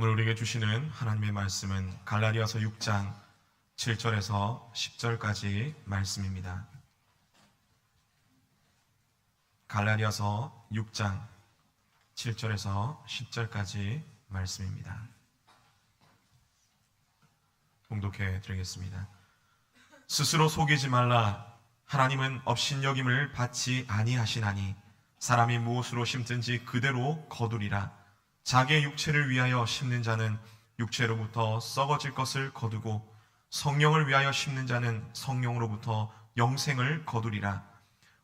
오늘 우리에게 주시는 하나님의 말씀은 갈라디아서 6장 7절에서 10절까지 말씀입니다. 갈라디아서 6장 7절에서 10절까지 말씀입니다. 봉독해 드리겠습니다. 스스로 속이지 말라. 하나님은 업신여김을 받지 아니하시나니 사람이 무엇으로 심든지 그대로 거두리라. 자기의 육체를 위하여 심는 자는 육체로부터 썩어질 것을 거두고 성령을 위하여 심는 자는 성령으로부터 영생을 거두리라.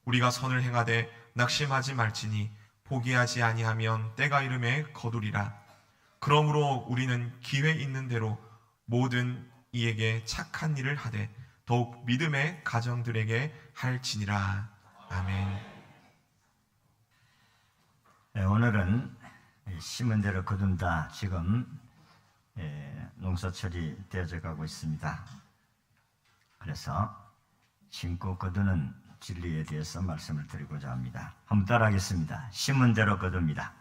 우리가 선을 행하되 낙심하지 말지니 포기하지 아니하면 때가 이름에 거두리라. 그러므로 우리는 기회 있는 대로 모든 이에게 착한 일을 하되 더욱 믿음의 가정들에게 할지니라. 아멘. 오늘은 심은 대로 거둔다. 지금 농사철이 되어져 가고 있습니다. 그래서 심고 거두는 진리에 대해서 말씀을 드리고자 합니다. 한번 따라하겠습니다. 심은 대로 거둡니다.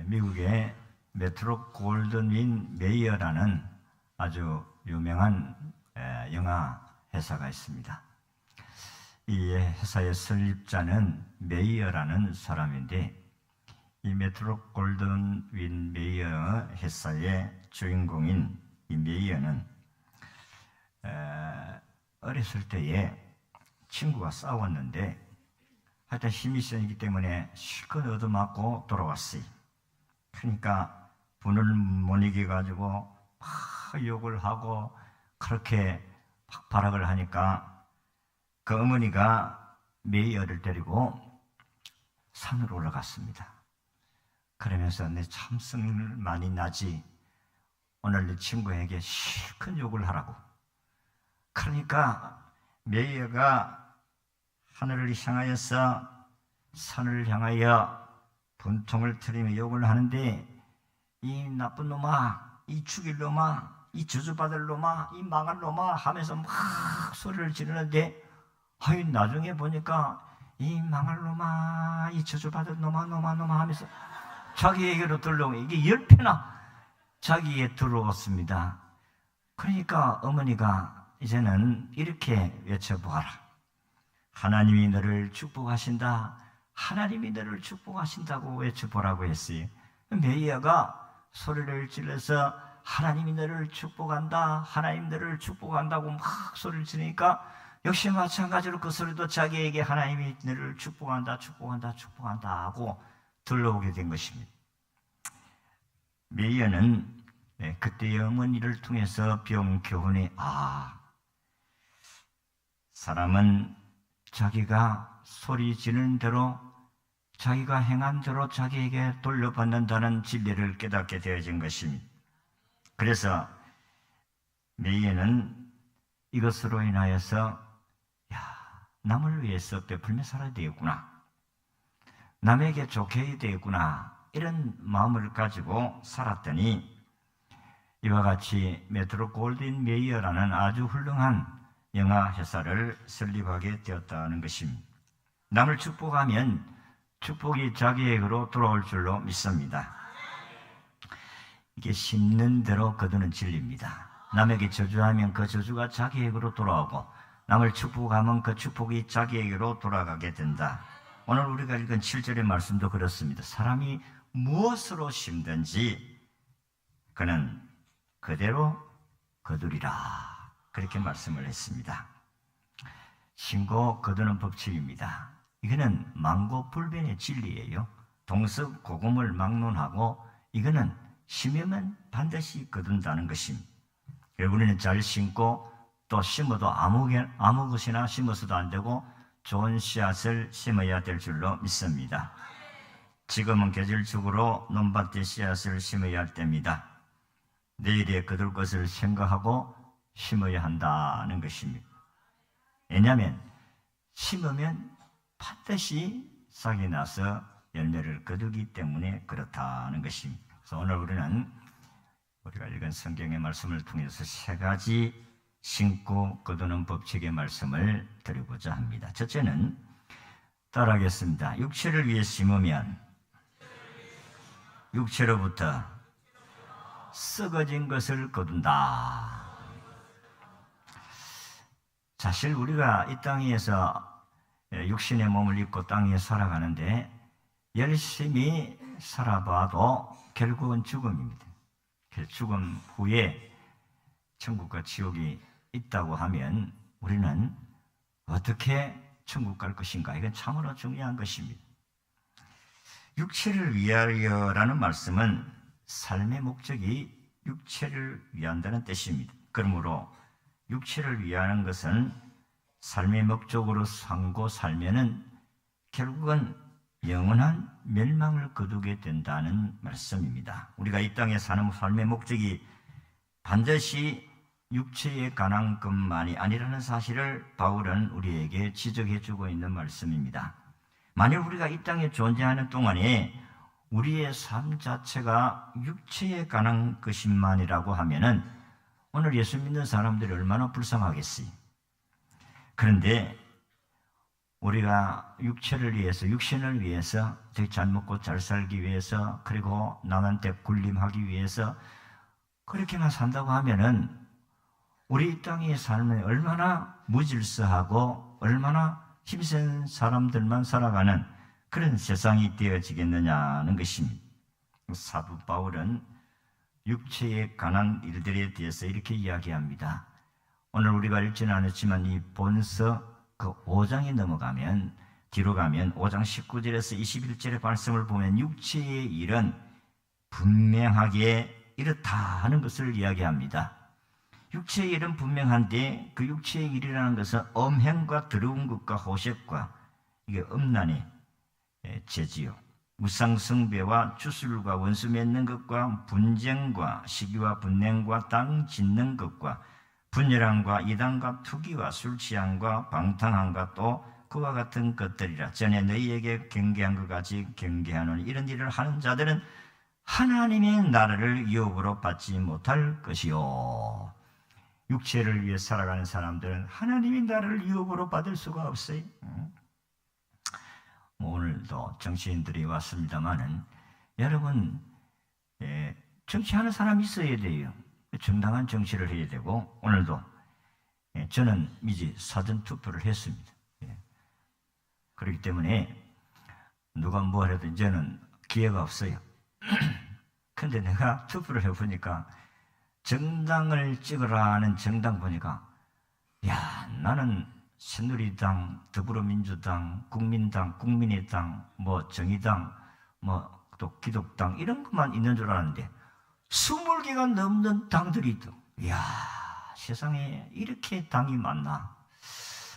미국의 메트로 골든윈 메이어라는 아주 유명한 영화 회사가 있습니다. 이 회사의 설립자는 메이어라는 사람인데, 이 메트로 골든윈 메이어 회사의 주인공인 이 메이어는 어렸을 때에 친구가 싸웠는데 하여튼 힘이 세기 때문에 실컷 얻어맞고 돌아왔어요. 그러니까 분을 못 이겨가지고 막 욕을 하고 그렇게 발악을 하니까 그 어머니가 메이어를 데리고 산으로 올라갔습니다. 그러면서 내 참성을 많이 나지, 오늘 내 친구에게 실컷 욕을 하라고. 그러니까 메이어가 하늘을 향하여서 산을 향하여 분통을 틀리며 욕을 하는데, 이 나쁜 놈아, 이 죽일 놈아, 이 저주받을 놈아, 이 망할 놈아 하면서 막 소리를 지르는데, 나중에 보니까 이 망할 놈아, 이 저주받을 놈아 하면서 자기에게로 들어오고, 이게 10회나 자기에 들어왔습니다. 그러니까 어머니가 이제는 이렇게 외쳐보아라. 하나님이 너를 축복하신다. 하나님이 너를 축복하신다고 외쳐보라고 했어요. 메이어가 소리를 질러서 하나님이 너를 축복한다, 하나님 너를 축복한다고 막 소리를 지르니까 역시 마찬가지로 그 소리도 자기에게 하나님이 너를 축복한다 하고 들려오게 된 것입니다. 메이어는 그때의 어머니를 통해서 배운 교훈이, 사람은 자기가 소리 지르는 대로, 자기가 행한 대로 자기에게 돌려받는다는 진리를 깨닫게 되어진 것입니다. 그래서 메이어는 이것으로 인하여서 남을 위해서 베풀며 살아야 되겠구나, 남에게 좋게 해야 되겠구나, 이런 마음을 가지고 살았더니 이와 같이 메트로 골든 메이어라는 아주 훌륭한 영화 회사를 설립하게 되었다는 것입니다. 남을 축복하면 축복이 자기에게로 돌아올 줄로 믿습니다. 이게 심는 대로 거두는 진리입니다. 남에게 저주하면 그 저주가 자기에게로 돌아오고, 남을 축복하면 그 축복이 자기에게로 돌아가게 된다. 오늘 우리가 읽은 7절의 말씀도 그렇습니다. 사람이 무엇으로 심든지 그는 그대로 거두리라. 그렇게 말씀을 했습니다. 심고 거두는 법칙입니다. 이거는 만고불변의 진리예요. 동서고금을 막론하고 이거는 심으면 반드시 거둔다는 것입니다. 우리는 잘 심고 또 심어도 아무 것이나 심어서도 안 되고 좋은 씨앗을 심어야 될 줄로 믿습니다. 지금은 계절적으로 논밭에 씨앗을 심어야 할 때입니다. 내일에 거둘 것을 생각하고 심어야 한다는 것입니다. 왜냐하면 심으면 반드시 싹이 나서 열매를 거두기 때문에 그렇다는 것입니다. 그래서 오늘 우리가 읽은 성경의 말씀을 통해서 세 가지 심고 거두는 법칙의 말씀을 드리고자 합니다. 첫째는 따라하겠습니다. 육체를 위해 심으면 육체로부터 썩어진 것을 거둔다. 사실 우리가 이 땅에서 육신의 몸을 입고 땅에 살아가는데 열심히 살아봐도 결국은 죽음입니다. 죽음 후에 천국과 지옥이 있다고 하면 우리는 어떻게 천국 갈 것인가? 이건 참으로 중요한 것입니다. 육체를 위하여라는 말씀은 삶의 목적이 육체를 위한다는 뜻입니다. 그러므로 육체를 위하는 것은 삶의 목적으로 삼고 살면은 결국은 영원한 멸망을 거두게 된다는 말씀입니다. 우리가 이 땅에 사는 삶의 목적이 반드시 육체에 관한 것만이 아니라는 사실을 바울은 우리에게 지적해 주고 있는 말씀입니다. 만일 우리가 이 땅에 존재하는 동안에 우리의 삶 자체가 육체에 관한 것만이라고 하면은 오늘 예수 믿는 사람들이 얼마나 불쌍하겠어요. 그런데 우리가 육체를 위해서, 육신을 위해서, 되게 잘 먹고 잘 살기 위해서, 그리고 남한테 군림하기 위해서 그렇게만 산다고 하면은 우리 땅의 삶은 얼마나 무질서하고 얼마나 힘센 사람들만 살아가는 그런 세상이 되어지겠느냐는 것입니다. 사도 바울은 육체에 관한 일들에 대해서 이렇게 이야기합니다. 오늘 우리가 읽지는 않았지만 이 본서 그 5장에 넘어가면, 뒤로 가면 5장 19절에서 21절의 말씀을 보면 육체의 일은 분명하게 이렇다 하는 것을 이야기합니다. 육체의 일은 분명한데 그 육체의 일이라는 것은 엄행과 더러운 것과 호색과, 이게 음란의 죄지요, 우상숭배와 주술과 원수 맺는 것과 분쟁과 시기와 분냉과 땅 짓는 것과 분열함과 이단과 투기와 술 취함과 방탕함과 또 그와 같은 것들이라. 전에 너희에게 경계한 것 같이 경계하노니 이런 일을 하는 자들은 하나님의 나라를 유업으로 받지 못할 것이요. 육체를 위해 살아가는 사람들은 하나님의 나라를 유업으로 받을 수가 없어요. 오늘도 정치인들이 왔습니다마는 여러분, 정치하는 사람이 있어야 돼요. 정당한 정치를 해야 되고, 오늘도 저는 이제 사전 투표를 했습니다. 그렇기 때문에 누가 뭐 해도 이제는 기회가 없어요. 근데 내가 투표를 해보니까 정당을 찍으라 하는 정당 보니까, 야, 나는 새누리당, 더불어민주당, 국민당, 국민의당, 뭐 정의당, 뭐 또 기독당 이런 것만 있는 줄 알았는데 20개가 넘는 당들이 있더. 이야, 세상에 이렇게 당이 많나.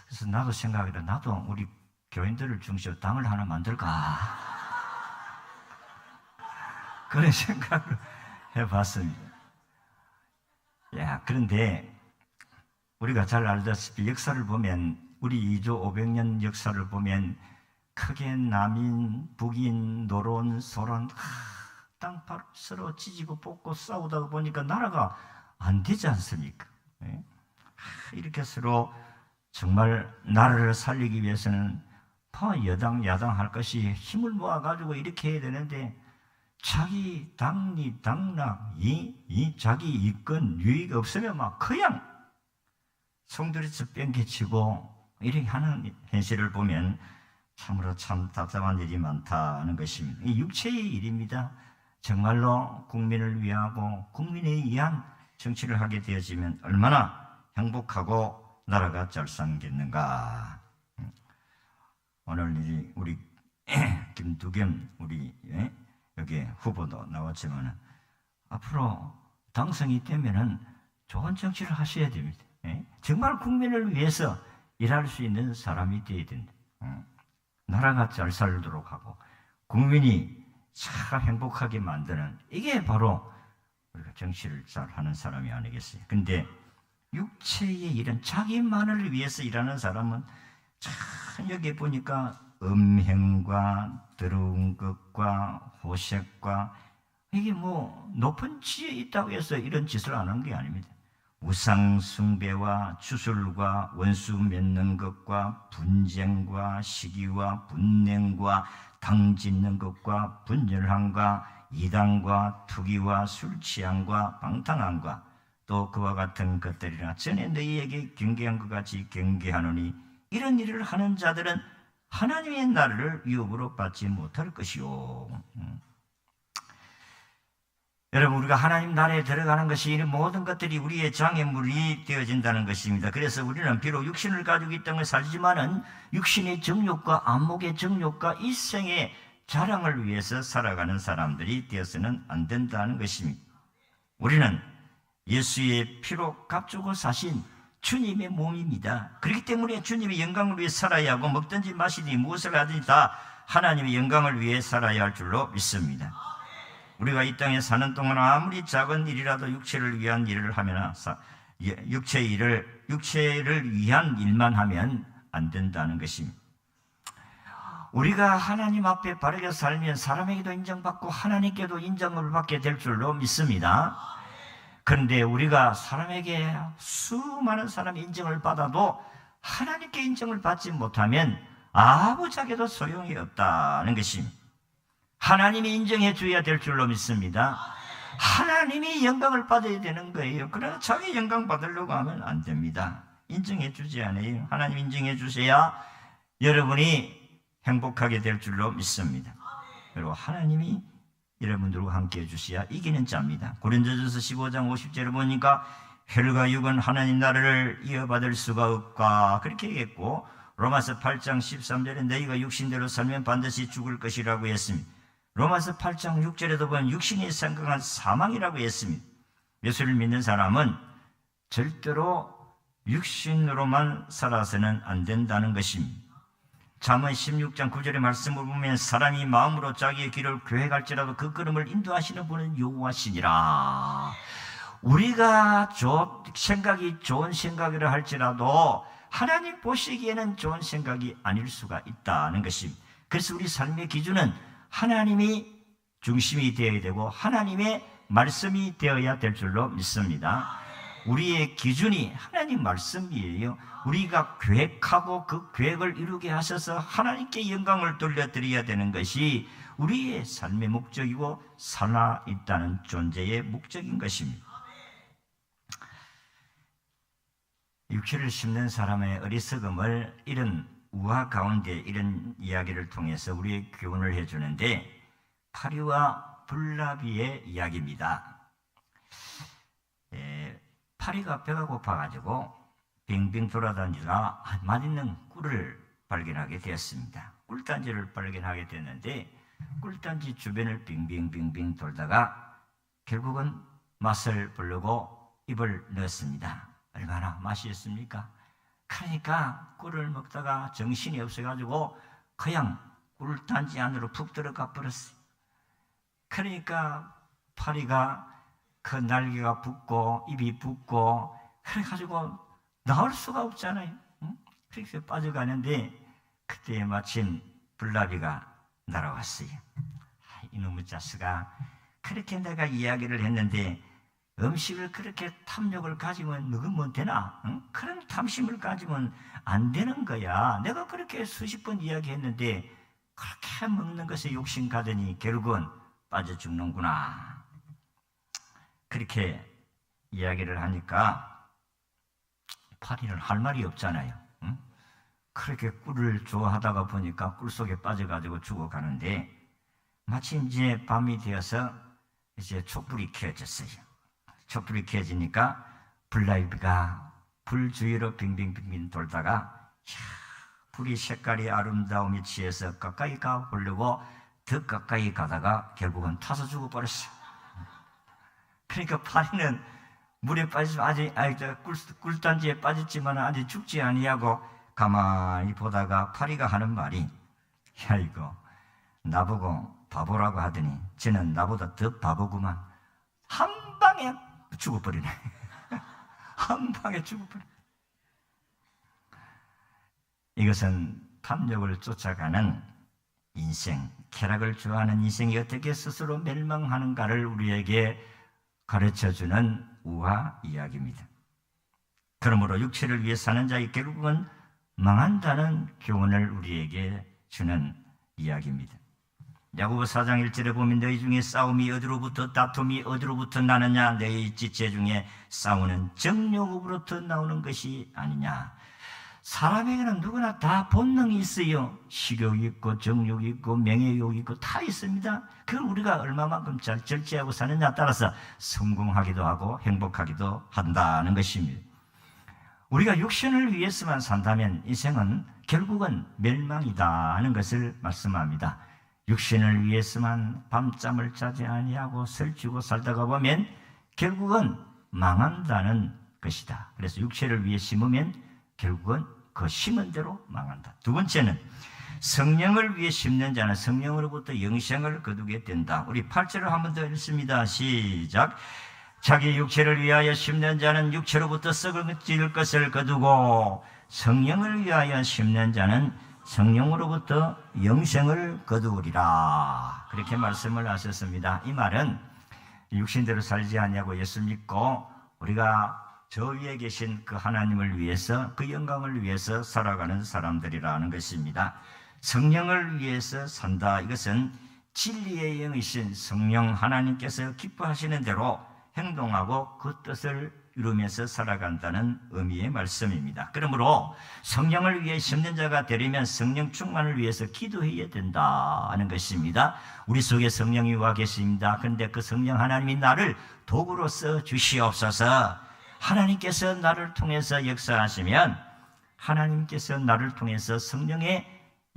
그래서 나도 생각해도 나도 우리 교인들을 중심으로 당을 하나 만들까, 그런 생각을 해봤습니다. 야, 그런데 우리가 잘 알다시피 역사를 보면, 우리 2조 500년 역사를 보면 크게 남인, 북인, 노론, 소론 땅바로 서로 찢고 뽑고 싸우다 보니까 나라가 안 되지 않습니까? 이렇게 서로 정말 나라를 살리기 위해서는 여당, 야당 할 것이 힘을 모아가지고 이렇게 해야 되는데 자기 당리, 당락, 자기 이권, 유익 없으면 막 그냥 송두리째 뺑개치고 이렇게 하는 현실을 보면 참으로 참 답답한 일이 많다는 것입니다. 이 육체의 일입니다. 정말로 국민을 위하고 국민에 의한 정치를 하게 되어지면 얼마나 행복하고 나라가 잘 살겠는가. 오늘 우리 김두겸 우리 여기 후보도 나왔지만 앞으로 당선이 되면은 좋은 정치를 하셔야 됩니다. 정말 국민을 위해서 일할 수 있는 사람이 되어야 된다. 나라가 잘 살도록 하고 국민이 참 행복하게 만드는, 이게 바로 우리가 정치를 잘 하는 사람이 아니겠어요. 근데 육체의 일은 자기만을 위해서 일하는 사람은 참 여기 보니까 음행과 더러운 것과 호색과, 이게 뭐 높은 지에 있다고 해서 이런 짓을 안 하는 게 아닙니다. 우상 숭배와 주술과 원수 맺는 것과 분쟁과 시기와 분냉과 당 짓는 것과 분열함과 이단과 투기와 술 취함과 방탕함과 또 그와 같은 것들이나 전에 너희에게 경계한 것 같이 경계하노니 이런 일을 하는 자들은 하나님의 나라를 유업으로 받지 못할 것이요. 여러분, 우리가 하나님 나라에 들어가는 것이 이 모든 것들이 우리의 장애물이 되어진다는 것입니다. 그래서 우리는 비록 육신을 가지고 이 땅을 살지만은 육신의 정욕과 안목의 정욕과 일생의 자랑을 위해서 살아가는 사람들이 되어서는 안 된다는 것입니다. 우리는 예수의 피로 값주고 사신 주님의 몸입니다. 그렇기 때문에 주님의 영광을 위해 살아야 하고 먹든지 마시든지 무엇을 하든지 다 하나님의 영광을 위해 살아야 할 줄로 믿습니다. 우리가 이 땅에 사는 동안 아무리 작은 일이라도 육체를 위한 일을 하면 육체를 위한 일만 하면 안 된다는 것입니다. 우리가 하나님 앞에 바르게 살면 사람에게도 인정받고 하나님께도 인정을 받게 될 줄로 믿습니다. 그런데 우리가 사람에게 수많은 사람의 인정을 받아도 하나님께 인정을 받지 못하면 아무짝에도 소용이 없다는 것입니다. 하나님이 인정해 줘야 될 줄로 믿습니다. 하나님이 영광을 받아야 되는 거예요. 그러나 자기 영광 받으려고 하면 안 됩니다. 인정해 주지 않아요. 하나님 인정해 주셔야 여러분이 행복하게 될 줄로 믿습니다. 그리고 하나님이 여러분들과 함께 해주셔야 이기는 자입니다. 고린도전서 15장 50절을 보니까 혈과 육은 하나님 나라를 이어받을 수가 없다 그렇게 얘기했고, 로마서 8장 13절에 너희가 육신대로 살면 반드시 죽을 것이라고 했습니다. 로마서 8장 6절에도 보면 육신이 생각한 사망이라고 했습니다. 예수를 믿는 사람은 절대로 육신으로만 살아서는 안 된다는 것입니다. 잠언 16장 9절의 말씀을 보면 사람이 마음으로 자기의 길을 계획할지라도 그 걸음을 인도하시는 분은 여호와시니라. 우리가 생각이 좋은 생각이라 할지라도 하나님 보시기에는 좋은 생각이 아닐 수가 있다는 것입니다. 그래서 우리 삶의 기준은 하나님이 중심이 되어야 되고 하나님의 말씀이 되어야 될 줄로 믿습니다. 우리의 기준이 하나님 말씀이에요. 우리가 계획하고 그 계획을 이루게 하셔서 하나님께 영광을 돌려드려야 되는 것이 우리의 삶의 목적이고 살아있다는 존재의 목적인 것입니다. 육체를 심는 사람의 어리석음을 이런 우화 가운데 이런 이야기를 통해서 우리의 교훈을 해주는데, 파리와 불나비의 이야기입니다. 파리가 배가 고파가지고 빙빙 돌아다니다가 맛있는 꿀을 발견하게 되었습니다. 꿀단지를 발견하게 됐는데 꿀단지 주변을 빙빙빙빙 돌다가 결국은 맛을 보려고 입을 넣었습니다. 얼마나 맛있습니까? 그러니까 꿀을 먹다가 정신이 없어가지고 그냥 꿀단지 안으로 푹 들어가 버렸어요. 그러니까 파리가 그 날개가 붓고 입이 붓고 그래가지고 나올 수가 없잖아요. 그렇게 빠져가는데 그때 마침 불나비가 날아왔어요. 이놈의 자식아, 그렇게 내가 이야기를 했는데 음식을 그렇게 탐욕을 가지면 먹으면 되나? 그런 탐심을 가지면 안 되는 거야. 내가 그렇게 수십 번 이야기했는데 그렇게 먹는 것에 욕심 가더니 결국은 빠져 죽는구나. 그렇게 이야기를 하니까 파리는 할 말이 없잖아요. 그렇게 꿀을 좋아하다가 보니까 꿀 속에 빠져가지고 죽어가는데 마침 이제 밤이 되어서 이제 촛불이 켜졌어요. 촛불이 켜지니까 불나비가 불 주위로 빙빙빙빙 돌다가 불이 색깔이 아름다움이 취해서 가까이 가보려고 더 가까이 가다가 결국은 타서 죽어버렸어요. 그러니까 파리는 물에 빠지면 아직 꿀단지에 빠졌지만 아직 죽지 아니하고 가만히 보다가 파리가 하는 말이, 야 이거 나보고 바보라고 하더니 쟤는 나보다 더 바보구만. 한 방에 죽어버리네. 한 방에 죽어버려. 이것은 탐욕을 쫓아가는 인생, 쾌락을 좋아하는 인생이 어떻게 스스로 멸망하는가를 우리에게 가르쳐주는 우화 이야기입니다. 그러므로 육체를 위해 사는 자의 결국은 망한다는 교훈을 우리에게 주는 이야기입니다. 야고보 4장 1절에 보면 너희 중에 싸움이 어디로부터 다툼이 어디로부터 나느냐 너희 지체 중에 싸우는 정욕으로부터 나오는 것이 아니냐. 사람에게는 누구나 다 본능이 있어요. 식욕이 있고 정욕이 있고 명예욕이 있고 다 있습니다. 그걸 우리가 얼마만큼 잘 절제하고 사느냐에 따라서 성공하기도 하고 행복하기도 한다는 것입니다. 우리가 육신을 위해서만 산다면 인생은 결국은 멸망이다 하는 것을 말씀합니다. 육신을 위해서만 밤잠을 자지 아니하고 설치고 살다가 보면 결국은 망한다는 것이다. 그래서 육체를 위해 심으면 결국은 그 심은 대로 망한다. 두 번째는 성령을 위해 심는 자는 성령으로부터 영생을 거두게 된다. 우리 8절을 한 번 더 읽습니다. 시작. 자기 육체를 위하여 심는 자는 육체로부터 썩어질 것을 거두고 성령을 위하여 심는 자는 성령으로부터 영생을 거두리라. 그렇게 말씀을 하셨습니다. 이 말은 육신대로 살지 아니하고 예수 믿고 우리가 저 위에 계신 그 하나님을 위해서 그 영광을 위해서 살아가는 사람들이라는 것입니다. 성령을 위해서 산다. 이것은 진리의 영이신 성령 하나님께서 기뻐하시는 대로 행동하고 그 뜻을 이루면서 살아간다는 의미의 말씀입니다. 그러므로 성령을 위해 심는 자가 되려면 성령 충만을 위해서 기도해야 된다는 것입니다. 우리 속에 성령이 와 계십니다. 그런데 그 성령 하나님이 나를 도구로 써 주시옵소서. 하나님께서 나를 통해서 역사하시면 하나님께서 나를 통해서 성령의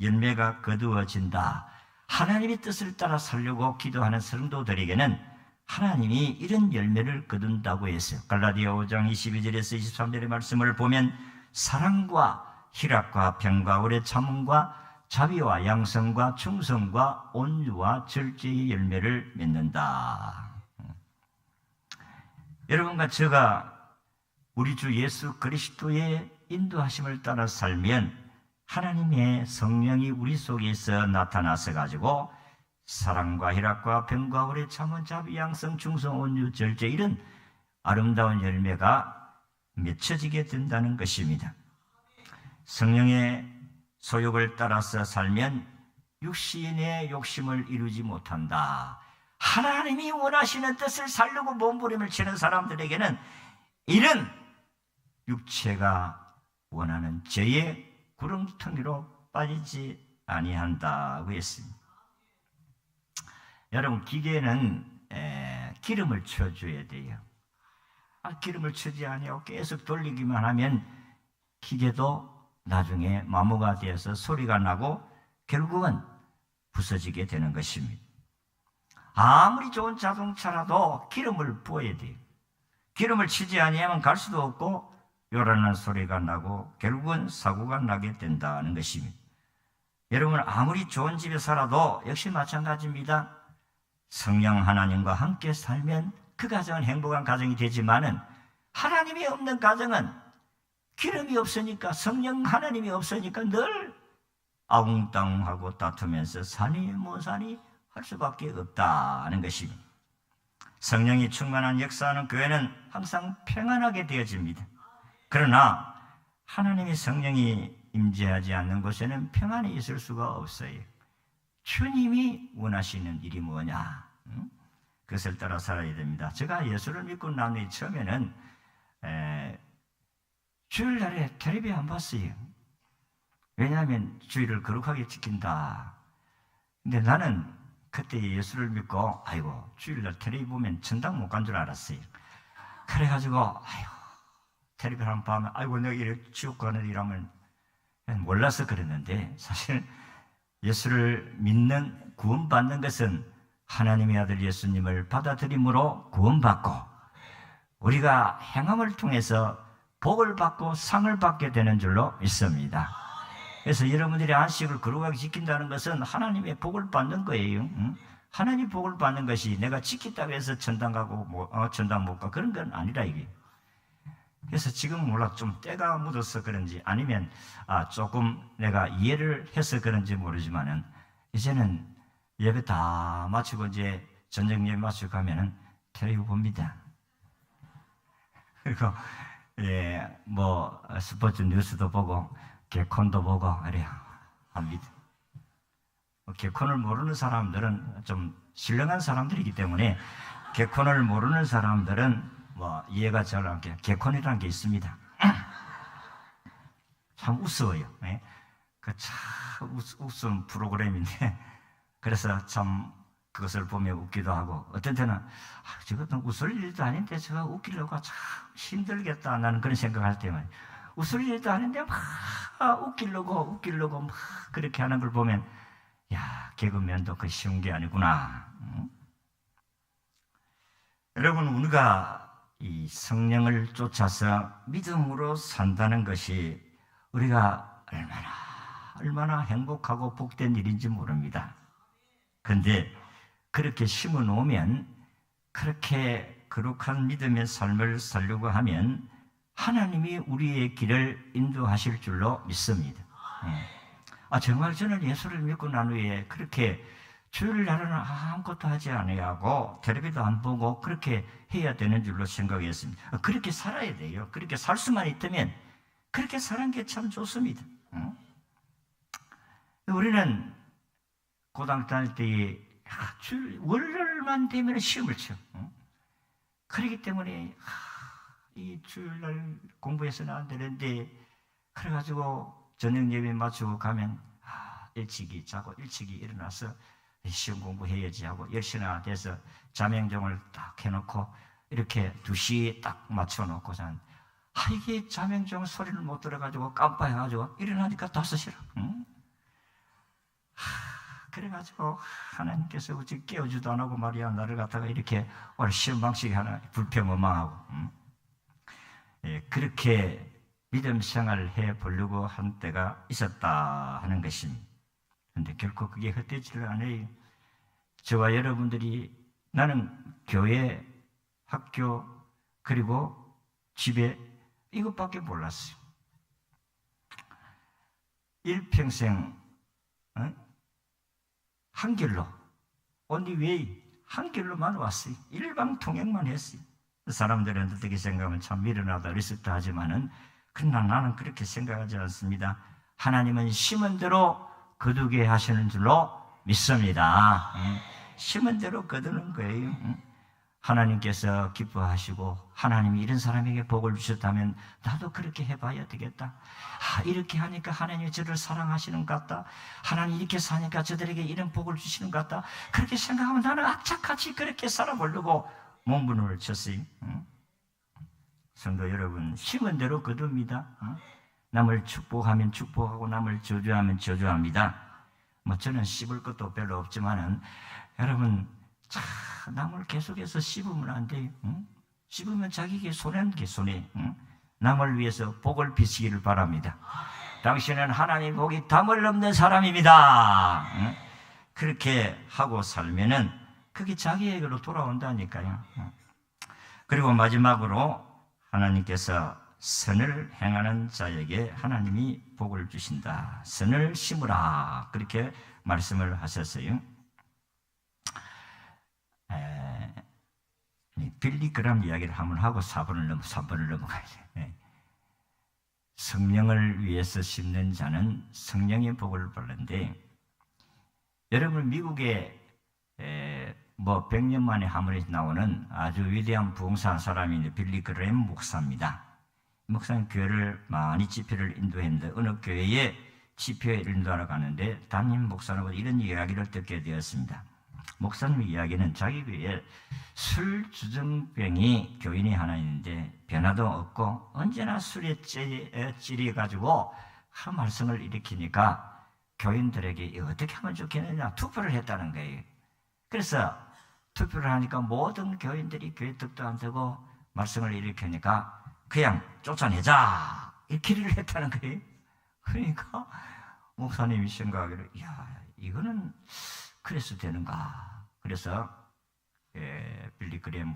열매가 거두어진다. 하나님의 뜻을 따라 살려고 기도하는 성도들에게는 하나님이 이런 열매를 거둔다고 했어요. 갈라디아 5장 22절에서 23절의 말씀을 보면 사랑과 희락과 평과 오래 참음과 자비와 양성과 충성과 온유와 절제의 열매를 맺는다. 여러분과 제가 우리 주 예수 그리스도의 인도하심을 따라 살면 하나님의 성령이 우리 속에서 나타나서 가지고 사랑과 희락과 평과 오래 참은 자비 양성 충성 온유 절제 이런 아름다운 열매가 맺혀지게 된다는 것입니다. 성령의 소욕을 따라서 살면 육신의 욕심을 이루지 못한다. 하나님이 원하시는 뜻을 살려고 몸부림을 치는 사람들에게는 이런 육체가 원하는 죄의 구렁텅이로 빠지지 아니한다고 했습니다. 여러분, 기계는 기름을 쳐줘야 돼요. 기름을 쳐지 아니하고 계속 돌리기만 하면 기계도 나중에 마모가 되어서 소리가 나고 결국은 부서지게 되는 것입니다. 아무리 좋은 자동차라도 기름을 부어야 돼요. 기름을 치지 아니하면 갈 수도 없고 요란한 소리가 나고 결국은 사고가 나게 된다는 것입니다. 여러분, 아무리 좋은 집에 살아도 역시 마찬가지입니다. 성령 하나님과 함께 살면 그 가정은 행복한 가정이 되지만은 하나님이 없는 가정은 기름이 없으니까 성령 하나님이 없으니까 늘 아웅다웅하고 다투면서 사니 뭐 사니 할 수밖에 없다는 것입니다. 성령이 충만한 역사하는 교회는 항상 평안하게 되어집니다. 그러나 하나님의 성령이 임재하지 않는 곳에는 평안이 있을 수가 없어요. 주님이 원하시는 일이 뭐냐? 그것을 따라 살아야 됩니다. 제가 예수를 믿고 난 뒤 처음에는 주일날에 텔레비 안 봤어요. 왜냐하면 주일을 거룩하게 지킨다. 근데 나는 그때 예수를 믿고 아이고 주일날 텔레비 보면 천당 못 간 줄 알았어요. 그래가지고 텔레비 한번 보면 아이고 내가 이렇게 지옥 가는 일하면 몰라서 그랬는데 사실 예수를 믿는 구원받는 것은 하나님의 아들 예수님을 받아들임으로 구원받고 우리가 행함을 통해서 복을 받고 상을 받게 되는 줄로 믿습니다. 그래서 여러분들이 안식을 거룩하게 지킨다는 것은 하나님의 복을 받는 거예요. 하나님 복을 받는 것이 내가 지킨다고 해서 천당 가고 천당 못 가 그런 건 아니라 이게. 그래서 지금 몰라 좀 때가 묻어서 그런지 아니면 조금 내가 이해를 해서 그런지 모르지만은 이제는 예배 다 마치고 이제 저녁 예배 마치고 가면은 텔레비 봅니다. 그리고 뭐 스포츠 뉴스도 보고 개콘도 보고 그래요 합니다. 개콘을 모르는 사람들은 좀 신령한 사람들이기 때문에 개콘을 모르는 사람들은 뭐 이해가 잘 안 돼. 개콘이라는 게 있습니다. 참 우스워요. 예? 그참 웃음 프로그램인데 그래서 참 그것을 보면 웃기도 하고 어떤 때는 저것은 웃을 일도 아닌데 저거 웃기려고 참 힘들겠다 나는 그런 생각할 때만 웃을 일도 아닌데 막 웃기려고 막 그렇게 하는 걸 보면 야 개그맨도 그 쉬운 게 아니구나. 여러분 우리가 이 성령을 쫓아서 믿음으로 산다는 것이 우리가 얼마나 행복하고 복된 일인지 모릅니다. 그런데 그렇게 심어 놓으면 그렇게 거룩한 믿음의 삶을 살려고 하면 하나님이 우리의 길을 인도하실 줄로 믿습니다. 정말 저는 예수를 믿고 난 후에 그렇게 주일날은 아무것도 하지 않아야하고 텔레비도 안 보고 그렇게 해야 되는 줄로 생각했습니다. 그렇게 살아야 돼요. 그렇게 살 수만 있다면 그렇게 사는 게 참 좋습니다. 우리는 고등학교 다닐 때 월요일만 되면 시험을 쳐. 그렇기 때문에 이 주일날 공부해서는 안 되는데 그래가지고 저녁 예배 마치고 가면 일찍이 자고 일찍이 일어나서 시험 공부해야지 하고 10시나 돼서 자명종을 딱 해놓고 이렇게 2시에 딱 맞춰놓고 이게 자명종 소리를 못 들어가지고 깜빡해가지고 일어나니까 5시라. 그래가지고 하나님께서 어찌 깨우지도 안 하고 말이야 나를 갖다가 이렇게 오늘 시험 방식이 하나 불평원망하고 그렇게 믿음 생활을 해보려고 한 때가 있었다 하는 것입니다. 그런데 결코 그게 헛되지를 않아요. 저와 여러분들이 나는 교회, 학교 그리고 집에 이것밖에 몰랐어요. 일평생 한 길로 only way 한 길로만 왔어요. 일방통행만 했어요. 사람들은 어떻게 생각하면 참 미련하다 어리석다 하지만은 그러나 나는 그렇게 생각하지 않습니다. 하나님은 심은 대로 거두게 하시는 줄로 믿습니다. 심은 대로 거두는 거예요. 하나님께서 기뻐하시고 하나님이 이런 사람에게 복을 주셨다면 나도 그렇게 해봐야 되겠다. 이렇게 하니까 하나님이 저를 사랑하시는 것 같다. 하나님 이렇게 사니까 저들에게 이런 복을 주시는 것 같다. 그렇게 생각하면 나는 악착같이 그렇게 살아보려고 몸부림을 쳤어요. 성도 여러분, 심은 대로 거둡니다. 남을 축복하면 축복하고 남을 저주하면 저주합니다. 저는 씹을 것도 별로 없지만은 여러분 남을 계속해서 씹으면 안 돼요. 씹으면 자기에게 손해는 게 손해. 남을 위해서 복을 비치기를 바랍니다. 당신은 하나님 복이 담을 넘는 사람입니다. 그렇게 하고 살면은 그게 자기에게로 돌아온다니까요. 그리고 마지막으로 하나님께서 선을 행하는 자에게 하나님이 복을 주신다. 선을 심으라. 그렇게 말씀을 하셨어요. 빌리그람 이야기를 한번 하고 3번을 넘어가야 돼요. 성령을 위해서 심는 자는 성령의 복을 받는데 여러분 미국에 100년 만에 한 번씩 나오는 아주 위대한 부흥사한 사람이 빌리그램 목사입니다. 목사님 교회를 많이 집회를 인도했는데 어느 교회에 집회를 인도하러 가는데 담임 목사님은 이런 이야기를 듣게 되었습니다. 목사님의 이야기는 자기 교회에 술 주정병이 교인이 하나 있는데 변화도 없고 언제나 술에 찌려가지고 한 말썽을 일으키니까 교인들에게 이거 어떻게 하면 좋겠느냐 투표를 했다는 거예요. 그래서 투표를 하니까 모든 교인들이 교회 득도 안 되고 말썽을 일으키니까 그냥 쫓아내자 이렇게 일을 했다는 거예요. 그러니까 목사님이 생각하기를 이거는 그래서 되는가. 그래서 빌리그램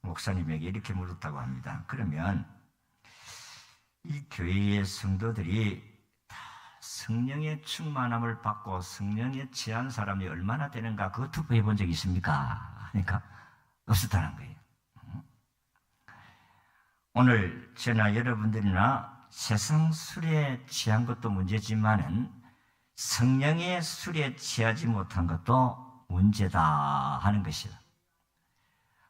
목사님에게 이렇게 물었다고 합니다. 그러면 이 교회의 성도들이 다 성령의 충만함을 받고 성령에 취한 사람이 얼마나 되는가 그거 투표해 본 적이 있습니까? 그러니까 없었다는 거예요. 오늘 저나 여러분들이나 세상 술에 취한 것도 문제지만은 성령의 술에 취하지 못한 것도 문제다 하는 것이다.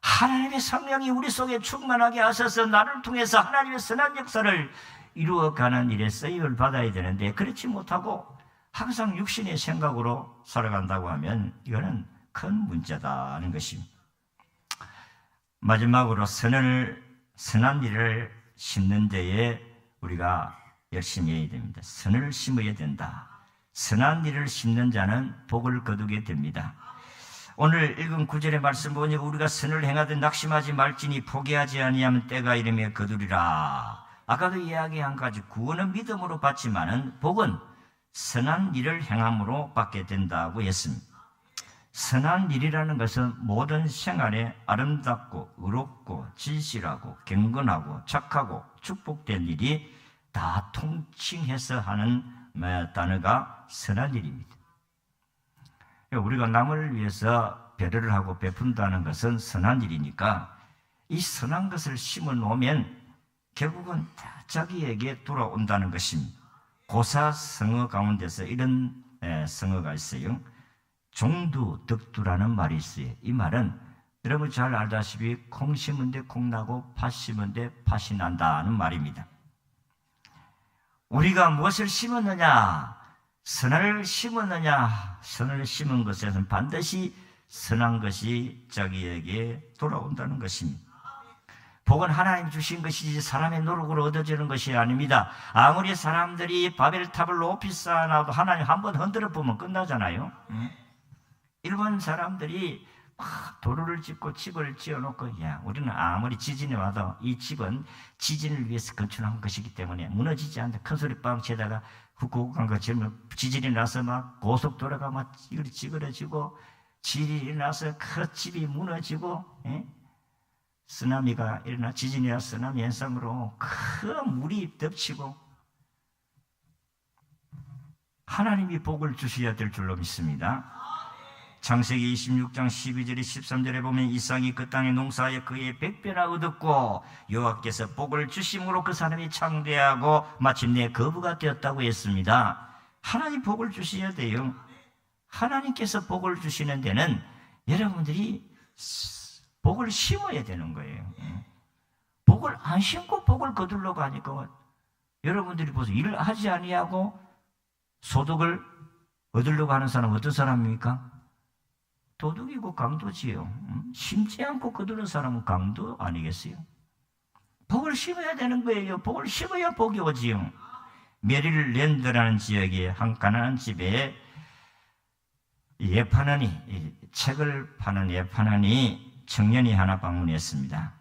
하나님의 성령이 우리 속에 충만하게 하셔서 나를 통해서 하나님의 선한 역사를 이루어가는 일에 쓰임을 받아야 되는데 그렇지 못하고 항상 육신의 생각으로 살아간다고 하면 이거는 큰 문제다 하는 것입니다. 마지막으로 선한 일을 심는 데에 우리가 열심히 해야 됩니다. 선을 심어야 된다. 선한 일을 심는 자는 복을 거두게 됩니다. 오늘 읽은 9절의 말씀 보니까 우리가 선을 행하든 낙심하지 말지니 포기하지 아니하면 때가 이르며 거두리라. 아까도 이야기한 가지 구원은 믿음으로 받지만은 복은 선한 일을 행함으로 받게 된다고 했습니다. 선한 일이라는 것은 모든 생활에 아름답고 의롭고 진실하고 경건하고 착하고 축복된 일이 다 통칭해서 하는 단어가 선한 일입니다. 우리가 남을 위해서 배려를 하고 베푼다는 것은 선한 일이니까 이 선한 것을 심어 놓으면 결국은 다 자기에게 돌아온다는 것입니다. 고사성어 가운데서 이런 성어가 있어요. 종두덕두라는 말이 있어요. 이 말은 여러분 잘 알다시피 콩 심은 데 콩 나고 팥 심은 데 팥이 난다는 말입니다. 우리가 무엇을 심었느냐? 선을 심었느냐? 선을 심은 것에는 반드시 선한 것이 자기에게 돌아온다는 것입니다. 복은 하나님 주신 것이지 사람의 노력으로 얻어지는 것이 아닙니다. 아무리 사람들이 바벨탑을 높이 쌓아놔도 하나님 한번 흔들어 보면 끝나잖아요. 일본 사람들이 막 도로를 짓고 집을 지어놓고 야 우리는 아무리 지진이 와도 이 집은 지진을 위해서 건축한 것이기 때문에 무너지지 않는다. 큰 소리 빵 치다가 후쿠오카한 것처럼 지진이 나서 막 고속도로가 막 찌그러지고 지진이 나서 그 집이 무너지고 쓰나미가 일어나 지진이나 쓰나미 현상으로 큰 물이 덮치고 하나님이 복을 주셔야 될 줄로 믿습니다. 창세기 26장 12절에 13절에 보면 이삭이 그 땅에 농사하여 그의 100배나 얻었고 여호와께서 복을 주심으로 그 사람이 창대하고 마침내 거부가 되었다고 했습니다. 하나님 복을 주셔야 돼요. 하나님께서 복을 주시는 데는 여러분들이 복을 심어야 되는 거예요. 복을 안 심고 복을 거두려고 하니까 여러분들이 보세요. 일을 하지 아니하고 소득을 얻으려고 하는 사람은 어떤 사람입니까? 도둑이고 강도지요. 심지 않고 거두는 사람은 강도 아니겠어요? 복을 심어야 되는 거예요. 복을 심어야 복이 오지요. 메릴랜드라는 지역의 한 가난한 집에 책을 파는 예판원이 청년이 하나 방문했습니다.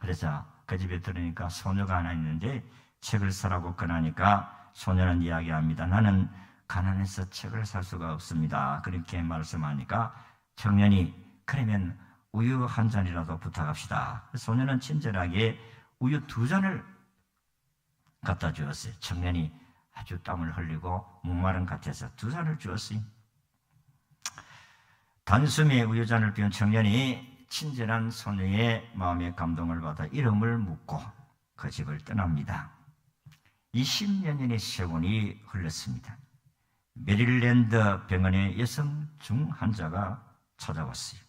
그래서 그 집에 들으니까 소녀가 하나 있는데 책을 사라고 권하니까 소녀는 이야기합니다. 나는 가난해서 책을 살 수가 없습니다. 그렇게 말씀하니까 청년이 그러면 우유 한 잔이라도 부탁합시다. 소녀는 친절하게 우유 2잔을 갖다 주었어요. 청년이 아주 땀을 흘리고 목마른 갓에서 2잔을 주었어요. 단숨에 우유잔을 비운 청년이 친절한 소녀의 마음에 감동을 받아 이름을 묻고 그 집을 떠납니다. 20년의 세월이 흘렀습니다. 메릴랜드 병원에 여성 중 환자가 찾아왔어요.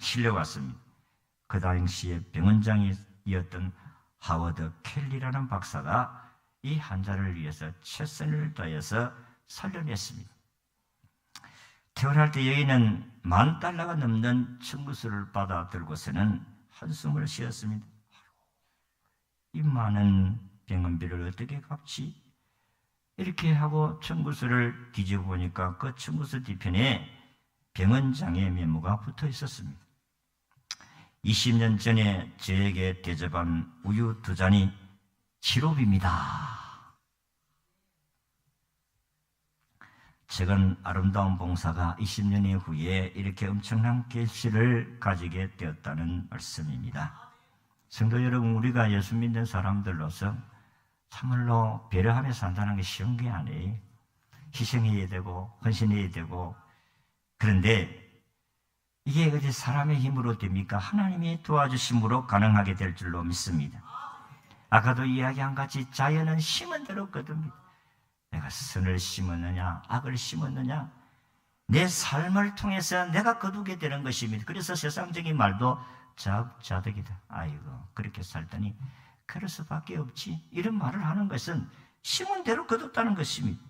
실려왔습니다. 그 당시에 병원장이었던 하워드 켈리라는 박사가 이 환자를 위해서 최선을 다해서 살려냈습니다. 퇴원할 때 여인은 $10,000가 넘는 청구서를 받아 들고서는 한숨을 쉬었습니다. 이 많은 병원비를 어떻게 갚지? 이렇게 하고 청구서를 뒤집어 보니까 그 청구서 뒤편에 병원장의 메모가 붙어 있었습니다. 20년 전에 저에게 대접한 우유 2잔이 치료비입니다. 최근 아름다운 봉사가 20년 후에 이렇게 엄청난 결실을 가지게 되었다는 말씀입니다. 성도 여러분, 우리가 예수 믿는 사람들로서 참말로 배려하며 산다는 게 쉬운 게 아니에요. 희생해야 되고 헌신해야 되고. 그런데 이게 어디 사람의 힘으로 됩니까? 하나님이 도와주심으로 가능하게 될 줄로 믿습니다. 아까도 이야기한 같이 자연은 심은 대로 거둡니다. 내가 선을 심었느냐 악을 심었느냐, 내 삶을 통해서 내가 거두게 되는 것입니다. 그래서 세상적인 말도 자득이다. 아이고 그렇게 살더니 그럴 수밖에 없지, 이런 말을 하는 것은 심은 대로 거뒀다는 것입니다.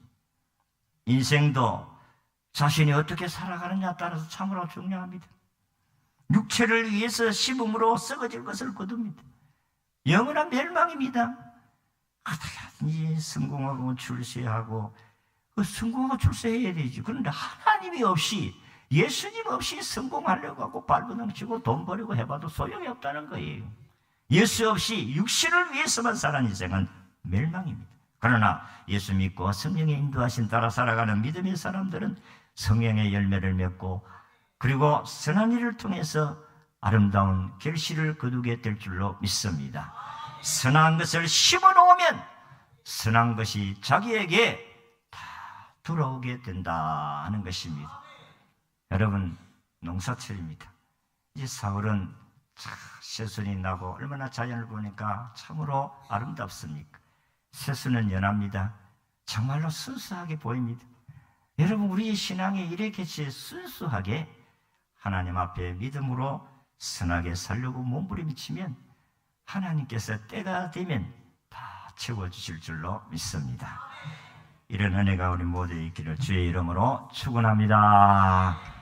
인생도 자신이 어떻게 살아가느냐에 따라서 참으로 중요합니다. 육체를 위해서 심음으로 썩어질 것을 거둡니다. 영원한 멸망입니다. 어떻게 성공하고 출세하고, 성공하고 출세해야 되지. 그런데 하나님이 없이, 예수님 없이 성공하려고 하고 발버둥치고 돈 벌이고 해봐도 소용이 없다는 거예요. 예수 없이 육신을 위해서만 사는 인생은 멸망입니다. 그러나 예수 믿고 성령의 인도하신 따라 살아가는 믿음의 사람들은 성령의 열매를 맺고, 그리고 선한 일을 통해서 아름다운 결실을 거두게 될 줄로 믿습니다. 선한 것을 심어놓으면 선한 것이 자기에게 다 돌아오게 된다 하는 것입니다. 여러분, 농사철입니다. 이제 4월은 새순이 나고 얼마나 자연을 보니까 참으로 아름답습니까? 새순은 연합니다. 정말로 순수하게 보입니다. 여러분, 우리의 신앙이 이렇게 순수하게 하나님 앞에 믿음으로 선하게 살려고 몸부림치면 하나님께서 때가 되면 다 채워주실 줄로 믿습니다. 이런 은혜가 우리 모두에 있기를 주의 이름으로 축원합니다.